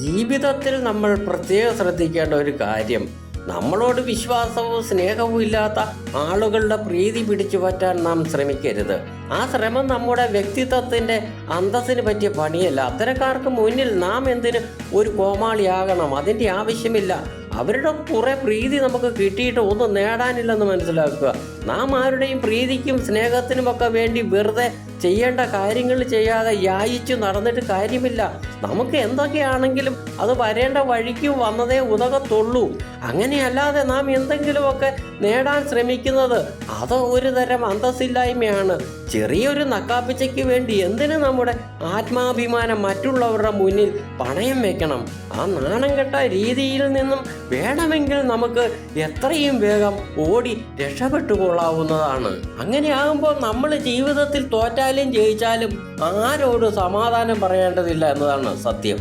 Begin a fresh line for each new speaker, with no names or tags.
ജീവിതത്തിൽ നമ്മൾ പ്രത്യേകം ശ്രദ്ധിക്കേണ്ട ഒരു കാര്യം, നമ്മളോട് വിശ്വാസവും സ്നേഹവും ഇല്ലാത്ത ആളുകളുടെ പ്രീതി പിടിച്ചു പറ്റാൻ നാം ശ്രമിക്കരുത്. ആ ശ്രമം നമ്മുടെ വ്യക്തിത്വത്തിൻ്റെ അന്തസ്സിന് പറ്റിയ പണിയല്ല. അത്തരക്കാർക്ക് മുന്നിൽ നാം എന്തിന് ഒരു കോമാളിയാകണം? അതിൻ്റെ ആവശ്യമില്ല. അവരുടെ കുറേ പ്രീതി നമുക്ക് കിട്ടിയിട്ട് ഒന്നും നേടാനില്ലെന്ന് മനസ്സിലാക്കുക. നാം ആരുടെയും പ്രീതിക്കും സ്നേഹത്തിനുമൊക്കെ വേണ്ടി വെറുതെ ചെയ്യേണ്ട കാര്യങ്ങൾ ചെയ്യാതെ യാചിച്ചു നടന്നിട്ട് കാര്യമില്ല. നമുക്ക് എന്തൊക്കെയാണെങ്കിലും അത് വരേണ്ട വഴിക്ക് വന്നതേ ഉതകത്തുള്ളൂ. അങ്ങനെയല്ലാതെ നാം എന്തെങ്കിലുമൊക്കെ നേടാൻ ശ്രമിക്കുന്നത് അത് ഒരു തരം അന്തസ്സില്ലായ്മയാണ്. ചെറിയൊരു നക്കാപ്പിച്ചയ്ക്ക് വേണ്ടി എന്തിന് നമ്മുടെ ആത്മാഭിമാനം മറ്റുള്ളവരുടെ മുന്നിൽ പണയം വെക്കണം? ആ നാണം കെട്ട രീതിയിൽ നിന്നും വേണമെങ്കിൽ നമുക്ക് എത്രയും വേഗം ഓടി രക്ഷപ്പെട്ടു കൊള്ളാവുന്നതാണ്. അങ്ങനെയാകുമ്പോൾ നമ്മൾ ജീവിതത്തിൽ തോറ്റാലും ജയിച്ചാലും ആരോട് സമാധാനം പറയേണ്ടതില്ല എന്നതാണ് സത്യം.